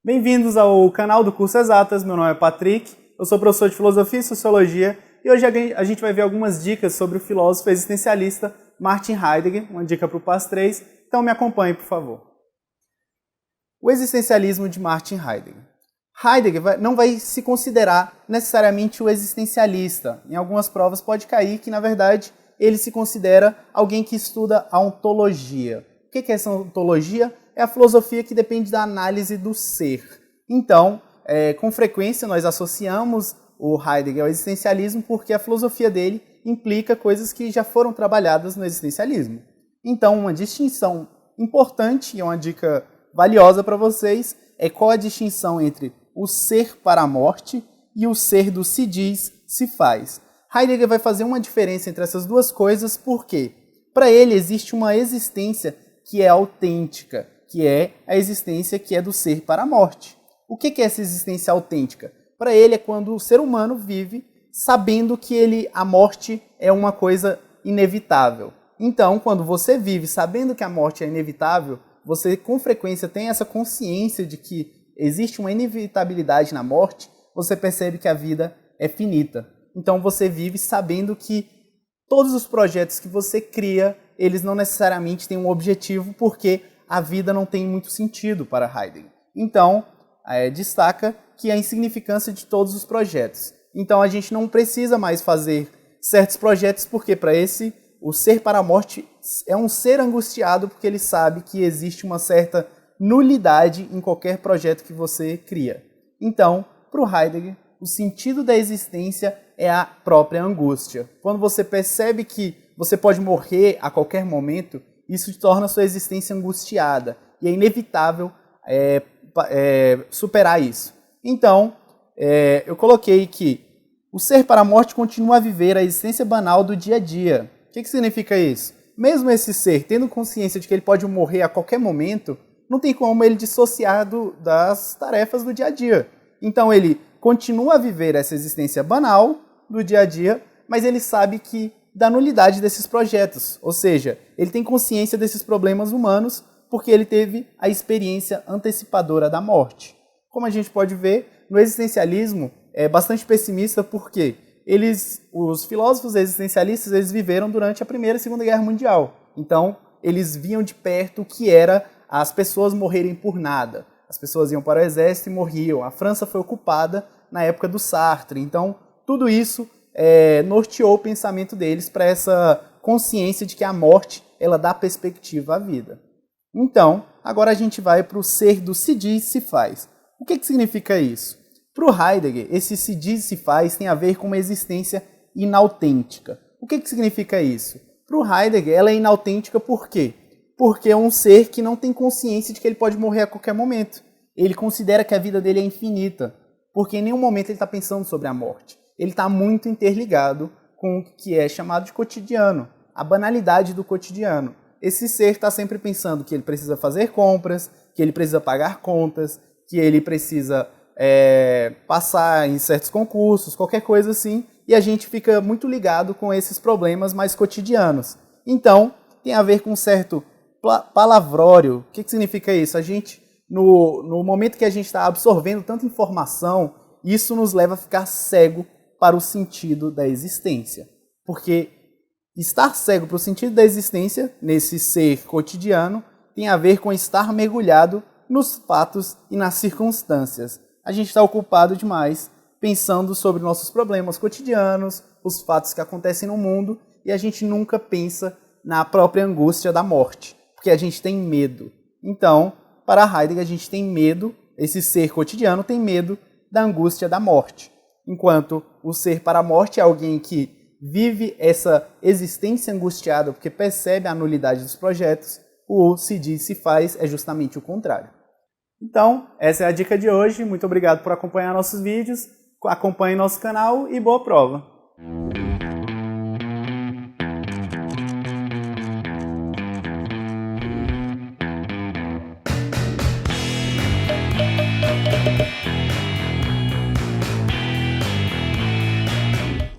Bem-vindos ao canal do Curso Exatas, meu nome é Patrick, eu sou professor de Filosofia e Sociologia e hoje a gente vai ver algumas dicas sobre o filósofo existencialista Martin Heidegger, uma dica para o PAS 3, então me acompanhe, por favor. O existencialismo de Martin Heidegger. Heidegger não vai se considerar necessariamente o existencialista. Em algumas provas pode cair que, na verdade, ele se considera alguém que estuda a ontologia. O que é essa ontologia? É a filosofia que depende da análise do ser. Então, com frequência, nós associamos o Heidegger ao existencialismo porque a filosofia dele implica coisas que já foram trabalhadas no existencialismo. Então, uma distinção importante e uma dica valiosa para vocês é qual a distinção entre o ser para a morte e o ser do se diz, se faz. Heidegger vai fazer uma diferença entre essas duas coisas porque, para ele, existe uma existência que é autêntica, que é a existência que é do ser para a morte. O que é essa existência autêntica? Para ele é quando o ser humano vive sabendo que a morte é uma coisa inevitável. Então, quando você vive sabendo que a morte é inevitável, você com frequência tem essa consciência de que existe uma inevitabilidade na morte, você percebe que a vida é finita. Então você vive sabendo que todos os projetos que você cria, eles não necessariamente têm um objetivo, porque a vida não tem muito sentido para Heidegger. Então, destaca que a insignificância de todos os projetos. Então a gente não precisa mais fazer certos projetos, porque para o ser para a morte é um ser angustiado, porque ele sabe que existe uma certa nulidade em qualquer projeto que você cria. Então, para o Heidegger, o sentido da existência é a própria angústia. Quando você percebe que você pode morrer a qualquer momento, isso torna a sua existência angustiada. E é inevitável superar isso. Então, eu coloquei que o ser para a morte continua a viver a existência banal do dia a dia. O que significa isso? Mesmo esse ser tendo consciência de que ele pode morrer a qualquer momento, não tem como ele dissociar das tarefas do dia a dia. Então ele continua a viver essa existência banal do dia a dia, mas ele sabe da nulidade desses projetos. Ou seja, ele tem consciência desses problemas humanos porque ele teve a experiência antecipadora da morte. Como a gente pode ver, no existencialismo é bastante pessimista porque os filósofos existencialistas, eles viveram durante a Primeira e Segunda Guerra Mundial. Então, eles viam de perto o que era as pessoas morrerem por nada. As pessoas iam para o exército e morriam. A França foi ocupada na época do Sartre. Então, tudo isso norteou o pensamento deles para essa consciência de que a morte ela dá perspectiva à vida. Então, agora a gente vai para o ser do se diz, se faz. O que significa isso? Para o Heidegger, esse se diz, se faz tem a ver com uma existência inautêntica. O que significa isso? Para o Heidegger, ela é inautêntica por quê? Porque é um ser que não tem consciência de que ele pode morrer a qualquer momento. Ele considera que a vida dele é infinita, porque em nenhum momento ele está pensando sobre a morte. Ele está muito interligado com o que é chamado de cotidiano, a banalidade do cotidiano. Esse ser está sempre pensando que ele precisa fazer compras, que ele precisa pagar contas, que ele precisa passar em certos concursos, qualquer coisa assim, e a gente fica muito ligado com esses problemas mais cotidianos. Então, tem a ver com um certo palavrório. O que significa isso? A gente, no momento que a gente está absorvendo tanta informação, isso nos leva a ficar cego para o sentido da existência. Porque estar cego para o sentido da existência, nesse ser cotidiano, tem a ver com estar mergulhado nos fatos e nas circunstâncias. A gente está ocupado demais pensando sobre nossos problemas cotidianos, os fatos que acontecem no mundo, e a gente nunca pensa na própria angústia da morte, porque a gente tem medo. Então, para Heidegger, a gente tem medo, esse ser cotidiano tem medo da angústia da morte. Enquanto o ser para a morte é alguém que vive essa existência angustiada porque percebe a nulidade dos projetos, o se diz, se faz é justamente o contrário. Então, essa é a dica de hoje. Muito obrigado por acompanhar nossos vídeos, acompanhe nosso canal e boa prova!